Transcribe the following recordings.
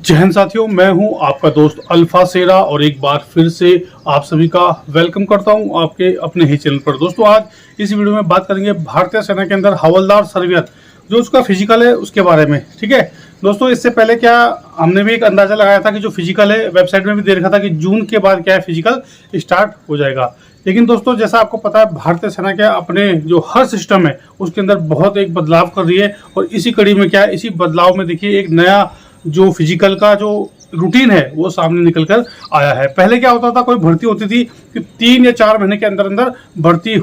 जय हिंद साथियों, मैं हूं आपका दोस्त अल्फा सेरा और एक बार फिर से आप सभी का वेलकम करता हूं आपके अपने ही चैनल पर। दोस्तों, आज इस वीडियो में बात करेंगे भारतीय सेना के अंदर हवलदार सर्वेयर जो उसका फिजिकल है उसके बारे में। ठीक है दोस्तों, इससे पहले क्या हमने भी एक अंदाजा लगाया था कि जो फिजिकल है, वेबसाइट में भी दे रखा था कि जून के बाद क्या है फिजिकल स्टार्ट हो जाएगा। लेकिन दोस्तों, जैसा आपको पता है भारतीय सेना क्या अपने जो हर सिस्टम है उसके अंदर बहुत एक बदलाव कर रही है और इसी कड़ी में क्या है, इसी बदलाव में देखिए एक नया जो फिजिकल का जो रूटीन है वो सामने निकल कर आया है। पहले क्या होता था, कोई भर्ती होती थी कि 3 या 4 महीने के अंदर अंदर भर्ती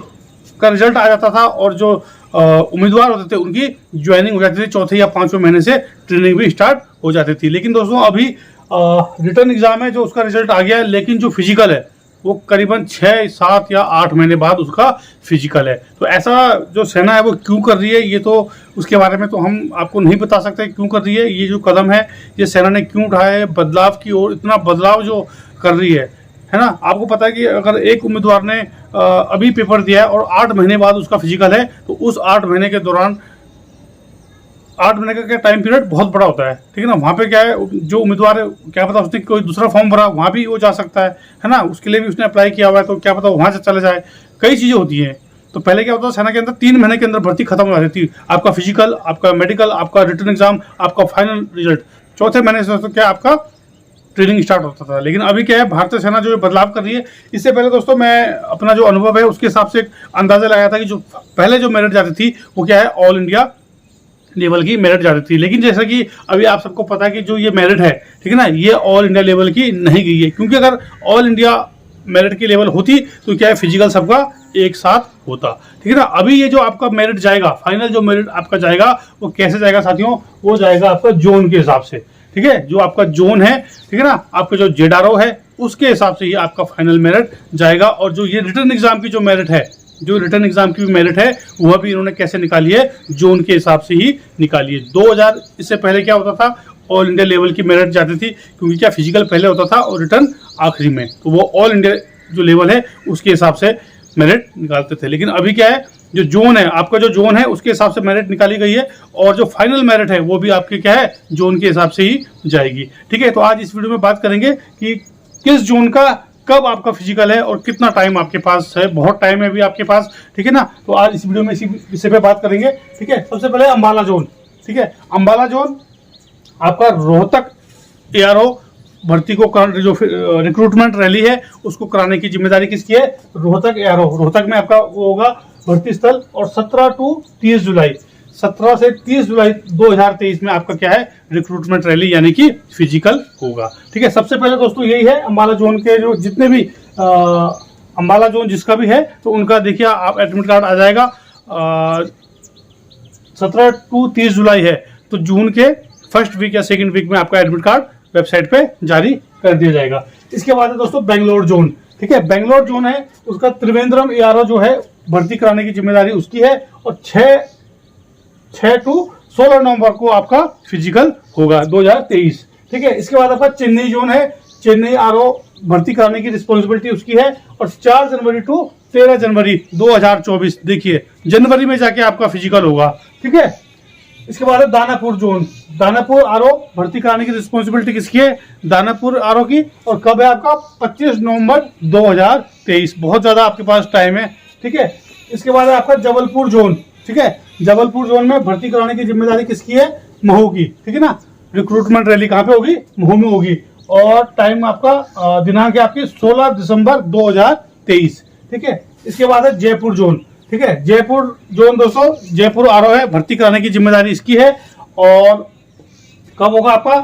का रिजल्ट आ जाता था और जो उम्मीदवार होते थे उनकी ज्वाइनिंग हो जाती थी, चौथे या 5वें महीने से ट्रेनिंग भी स्टार्ट हो जाती थी। लेकिन दोस्तों, अभी रिटर्न एग्जाम है जो उसका रिजल्ट आ गया है, लेकिन जो फिजिकल है वो करीबन 6, 7 या 8 महीने बाद उसका फिजिकल है। तो ऐसा जो सेना है वो क्यों कर रही है, ये तो उसके बारे में तो हम आपको नहीं बता सकते क्यों कर रही है। ये जो कदम है ये सेना ने क्यों उठाया है, बदलाव की ओर इतना बदलाव जो कर रही है ना। आपको पता है कि अगर एक उम्मीदवार ने अभी पेपर दिया है और 8 महीने बाद उसका फिजिकल है, तो उस 8 महीने के दौरान 8 महीने का टाइम पीरियड बहुत बड़ा होता है। ठीक है ना। वहाँ पे क्या है, जो उम्मीदवार है क्या पता उसने कोई दूसरा फॉर्म भरा, वहाँ भी वो जा सकता है ना। उसके लिए भी उसने अप्लाई किया हुआ है, तो क्या पता वहाँ से चले जाए। कई चीज़ें होती हैं। तो पहले क्या होता था, सेना के अंदर 3 महीने के अंदर भर्ती खत्म हो जाती थी। आपका फिजिकल, आपका मेडिकल, आपका रिटर्न एग्जाम, आपका फाइनल रिजल्ट, चौथे महीने से तो क्या आपका ट्रेनिंग स्टार्ट होता था। लेकिन अभी क्या है, भारतीय सेना जो बदलाव कर रही है, इससे पहले दोस्तों मैं अपना जो अनुभव है उसके हिसाब से एक अंदाजा लगाया था कि जो पहले जो मेरिट जाती थी वो क्या है, ऑल इंडिया लेवल की मेरिट जाती थी। लेकिन जैसा कि अभी आप सबको पता है कि जो ये मेरिट है, ठीक है ना, ये ऑल इंडिया लेवल की नहीं गई है। क्योंकि अगर ऑल इंडिया मेरिट की लेवल होती तो क्या है, फिजिकल सबका एक साथ होता। ठीक है ना। अभी ये जो आपका मेरिट जाएगा, फाइनल जो मेरिट आपका जाएगा वो कैसे जाएगा साथियों, वो जाएगा आपका जोन के हिसाब से। ठीक है, जो आपका जोन है, ठीक है ना, आपका जो जेडारो है उसके हिसाब से ये आपका फाइनल मेरिट जाएगा। और जो ये रिटर्न एग्जाम की जो मेरिट है, जो रिटर्न एग्जाम की भी मेरिट है, वह भी इन्होंने कैसे निकाली है, जोन के हिसाब से ही निकाली है। 2000 इससे पहले क्या होता था, ऑल इंडिया लेवल की मेरिट जाती थी, क्योंकि क्या फिजिकल पहले होता था और रिटर्न आखिरी में, तो वो ऑल इंडिया जो लेवल है उसके हिसाब से मेरिट निकालते थे। लेकिन अभी क्या है, जो जोन है, आपका जो जोन है उसके हिसाब से मेरिट निकाली गई है और जो फाइनल मेरिट है वो भी आपकी क्या है, जोन के हिसाब से ही जाएगी। ठीक है, तो आज इस वीडियो में बात करेंगे कि किस जोन का कब आपका फिजिकल है और कितना टाइम आपके पास है। बहुत टाइम है अभी आपके पास। ठीक है ना। तो आज इस वीडियो में इसी विषय पे बात करेंगे। ठीक है, सबसे पहले अंबाला जोन। ठीक है, अंबाला जोन आपका रोहतक एआरओ भर्ती को जो रिक्रूटमेंट रैली है उसको कराने की जिम्मेदारी किसकी है, रोहतक एआरओ। रोहतक में आपका वो होगा भर्ती स्थल। और 17 to 30 जुलाई 17 से 30 जुलाई 2023 में आपका क्या है, रिक्रूटमेंट रैली यानी कि फिजिकल होगा। ठीक है, सबसे पहले दोस्तों यही है, अंबाला जोन के जो जितने भी अंबाला जोन जिसका भी है, तो उनका देखिए आप एडमिट कार्ड आ जाएगा। 17 to 30 जुलाई है, तो जून के फर्स्ट वीक या सेकेंड वीक में आपका एडमिट कार्ड वेबसाइट पे जारी कर दिया जाएगा। इसके बाद है दोस्तों बेंगलोर जोन। ठीक है, बेंगलोर जोन है उसका त्रिवेंद्रम एआरओ जो है भर्ती कराने की जिम्मेदारी उसकी है। और 6 to 16 नवंबर को आपका फिजिकल होगा 2023। ठीक है, इसके बाद आपका चेन्नई जोन है, चेन्नई आरओ भर्ती कराने की रिस्पॉन्सिबिलिटी उसकी है। और 4 जनवरी to 13 जनवरी 2024, देखिए जनवरी में जाके आपका फिजिकल होगा। ठीक है, इसके बाद है दानापुर जोन। दानापुर आरओ भर्ती कराने की रिस्पॉन्सिबिलिटी किसकी है, दानापुर आरओ की। और कब है आपका, 25 नवंबर 2023। बहुत ज्यादा आपके पास टाइम है। ठीक है, इसके बाद है आपका जबलपुर जोन। ठीक है, जबलपुर जोन में भर्ती कराने की जिम्मेदारी किसकी है, महू की। ठीक है ना। रिक्रूटमेंट रैली कहाँ पे होगी, महू में होगी। और टाइम आपका दिनांक है आपकी 16 दिसंबर 2023। ठीक है, इसके बाद है जयपुर जोन। ठीक है, जयपुर जोन दोस्तों, जयपुर आरओ है भर्ती कराने की जिम्मेदारी इसकी है। और कब होगा आपका,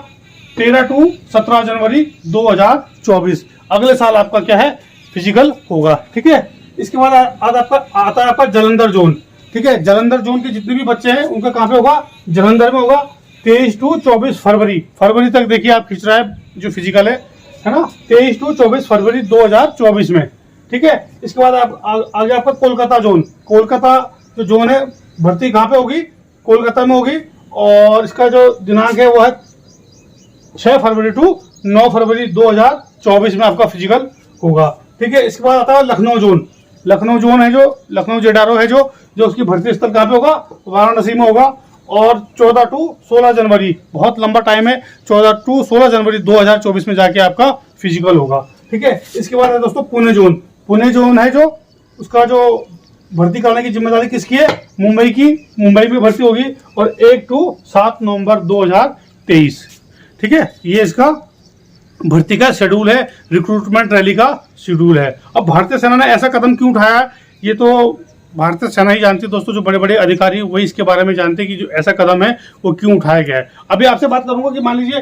13 to 17 जनवरी 2024, अगले साल आपका क्या है, फिजिकल होगा। ठीक है, इसके बाद आज आपका आता है आपका जालंधर जोन। ठीक है, जालंधर जोन के जितने भी बच्चे हैं उनका कहाँ पे होगा, जालंधर में होगा। 23 to 24 फरवरी तक देखिए आप खींच रहा है जो फिजिकल है ना, 23 to 24 फरवरी 2024 में। ठीक है, इसके बाद आप आगे आपका कोलकाता जोन। कोलकाता जो जोन है भर्ती कहाँ पे होगी, कोलकाता में होगी। और इसका जो दिनांक है वो है 6 फरवरी to 9 फरवरी 2024 में आपका फिजिकल होगा। ठीक है, इसके बाद आता है लखनऊ जोन। लखनऊ जोन है जो लखनऊ जेडारो है जो उसकी भर्ती स्थल कहाँ पे होगा, वाराणसी में होगा। और 14 टू 16 जनवरी, बहुत लंबा टाइम है, 14 टू 16 जनवरी 2024 में जाके आपका फिजिकल होगा। ठीक है, इसके बाद है दोस्तों पुणे जोन। पुणे जोन है जो उसका जो भर्ती कराने की जिम्मेदारी किसकी है? मुंबई की। मुंबई में भर्ती होगी और 1 टू 7 नवंबर 2023। ठीक है, ये इसका भर्ती का शेड्यूल है, रिक्रूटमेंट रैली का शेड्यूल है। अब भारतीय सेना ने ऐसा कदम क्यों उठाया, ये तो भारतीय सेना ही जानती है दोस्तों, जो बड़े बड़े अधिकारी वही इसके बारे में जानते हैं कि जो ऐसा कदम है वो क्यों उठाया गया है। अभी आपसे बात करूंगा कि मान लीजिए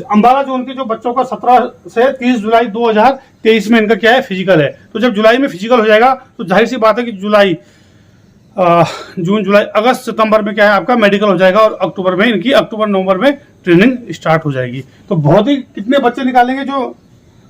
अंबाला जोन के जो बच्चों का 17 से 30 जुलाई 2023 में इनका क्या है, फिजिकल है। तो जब जुलाई में फिजिकल हो जाएगा तो जाहिर सी बात है कि जून जुलाई अगस्त सितंबर में क्या है आपका मेडिकल हो जाएगा और अक्टूबर में इनकी अक्टूबर नवंबर में ट्रेनिंग स्टार्ट हो जाएगी। तो बहुत ही कितने बच्चे निकालेंगे, जो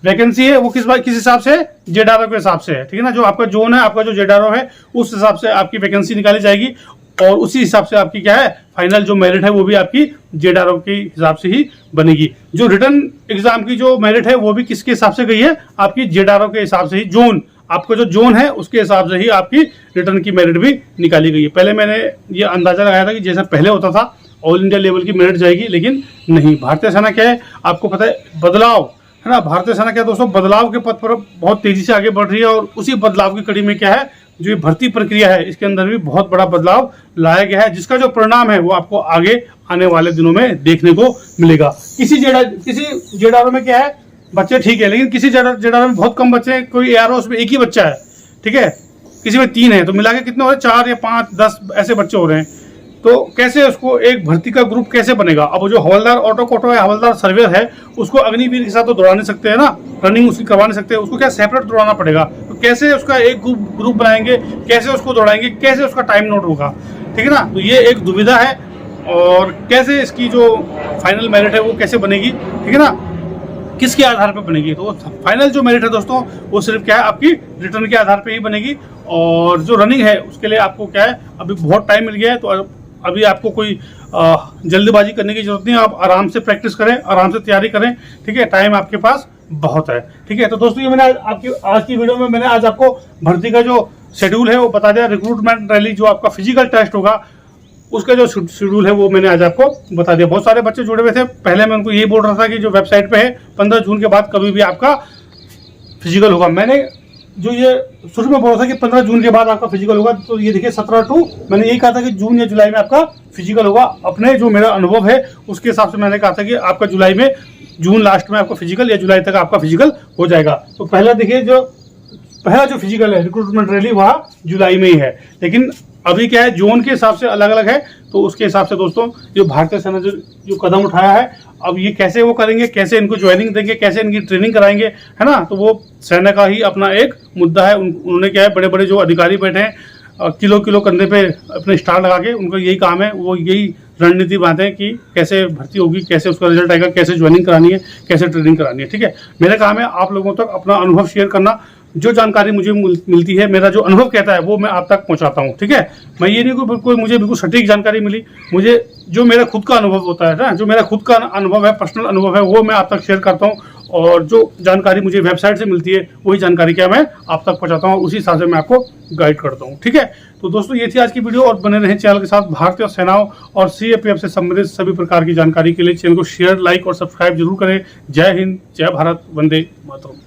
वैकेंसी है वो किस हिसाब से, जेडारो के हिसाब से है। ठीक है ना, जो आपका जोन है, आपका जो जेडारो है उस हिसाब से आपकी वैकेंसी निकाली जाएगी और उसी हिसाब से आपकी क्या है फाइनल जो मेरिट है वो भी आपकी जेडारो के हिसाब से ही बनेगी। जो रिटर्न एग्जाम की जो मेरिट है वो भी किसके हिसाब से गई है, आपकी जेडारो के हिसाब से ही। जोन आपका जो जोन है उसके हिसाब से ही आपकी रिटर्न की मेरिट भी निकाली गई है। पहले मैंने ये अंदाजा लगाया था कि जैसा पहले होता था ऑल इंडिया लेवल की मेरिट जाएगी, लेकिन नहीं। भारतीय सेना क्या है आपको पता है, बदलाव है ना। भारतीय सेना क्या दोस्तों बदलाव के पथ पर बहुत तेजी से आगे बढ़ रही है और उसी बदलाव की कड़ी में क्या है, जो ये भर्ती प्रक्रिया है इसके अंदर भी बहुत बड़ा बदलाव लाया गया है, जिसका जो परिणाम है वो आपको आगे आने वाले दिनों में देखने को मिलेगा। किसी जेडारो में क्या है बच्चे ठीक है, लेकिन किसी जेडारो में बहुत कम बच्चे हैं। कोई एआरओ में एक ही बच्चा है, ठीक है, किसी में 3 है, तो मिला के कितने हो रहे हैं, 4 या 5 10 ऐसे बच्चे हो रहे हैं। तो कैसे उसको एक भर्ती का ग्रुप कैसे बनेगा? अब जो हवलदार ऑटो कोटो है, हवलदार सर्वेयर है, उसको अग्निवीर के साथ तो दौड़ा नहीं सकते है ना, रनिंग उसकी करवा नहीं सकते, उसको क्या सेपरेट दौड़ाना पड़ेगा। तो कैसे उसका एक ग्रुप बनाएंगे, कैसे उसको दौड़ाएंगे, कैसे उसका टाइम नोट होगा, ठीक है ना। तो ये एक दुविधा है और कैसे इसकी जो फाइनल मेरिट है वो कैसे बनेगी, ठीक है ना, किसके आधार पर बनेगी। तो फाइनल जो मेरिट है दोस्तों वो सिर्फ क्या है आपकी रिटर्न के आधार पर ही बनेगी। और जो रनिंग है उसके लिए आपको क्या है अभी बहुत टाइम मिल गया है, तो अभी आपको कोई जल्दबाजी करने की जरूरत नहीं है। आप आराम से प्रैक्टिस करें, आराम से तैयारी करें, ठीक है, टाइम आपके पास बहुत है। ठीक है, तो दोस्तों ये मैंने आज की वीडियो में मैंने आज आपको भर्ती का जो शेड्यूल है वो बता दिया। रिक्रूटमेंट रैली जो आपका फिजिकल टेस्ट होगा उसका जो शेड्यूल है वो मैंने आज आपको बता दिया। बहुत सारे बच्चे जुड़े हुए थे, पहले मैं उनको यही बोल रहा था कि जो वेबसाइट पे है 15 जून के बाद कभी भी आपका फिजिकल होगा। मैंने जो ये शुरू में बोला था कि 15 जून के बाद आपका फिजिकल होगा, तो ये देखिए 17 टू मैंने यही कहा था कि जून या जुलाई में आपका फिजिकल होगा। अपने जो मेरा अनुभव है उसके हिसाब से मैंने कहा था कि आपका जुलाई में, जून लास्ट में आपका फिजिकल या जुलाई तक आपका फिजिकल हो जाएगा। तो पहला देखिए जो पहला जो फिजिकल है रिक्रूटमेंट रैली वहाँ जुलाई में ही है, लेकिन अभी क्या है जोन के हिसाब से अलग अलग है। तो उसके हिसाब से दोस्तों जो भारतीय सेना जो कदम उठाया है, अब ये कैसे वो करेंगे, कैसे इनको ज्वाइनिंग देंगे, कैसे इनकी ट्रेनिंग कराएंगे, है ना, तो वो सेना का ही अपना एक मुद्दा है। उन्होंने क्या है बड़े बड़े जो अधिकारी बैठे हैं किलो कंधे पे अपने स्टार लगा के, उनका यही काम है, वो यही रणनीति बनाते हैं कि कैसे भर्ती होगी, कैसे उसका रिजल्ट आएगा, कैसे ज्वाइनिंग करानी है, कैसे ट्रेनिंग करानी है। ठीक है, मेरा काम है आप लोगों तक अपना अनुभव शेयर करना। जो जानकारी मुझे मिलती है, मेरा जो अनुभव कहता है वो मैं आप तक पहुंचाता हूं। ठीक है, मैं ये नहीं कि मुझे बिल्कुल सटीक जानकारी मिली, मुझे जो मेरा खुद का अनुभव होता है ना, जो मेरा खुद का अनुभव है, पर्सनल अनुभव है, वो मैं आप तक शेयर करता हूं। और जो जानकारी मुझे वेबसाइट से मिलती है वही जानकारी क्या मैं आप तक पहुंचाता हूं, उसी हिसाब से मैं आपको गाइड करता हूं। ठीक है, तो दोस्तों ये थी आज की वीडियो और बने रहें चैनल के साथ। भारतीय सेनाओं और सीएपीएफ से संबंधित सभी प्रकार की जानकारी के लिए चैनल को शेयर, लाइक और सब्सक्राइब जरूर करें। जय हिंद, जय भारत, वंदे मातरम।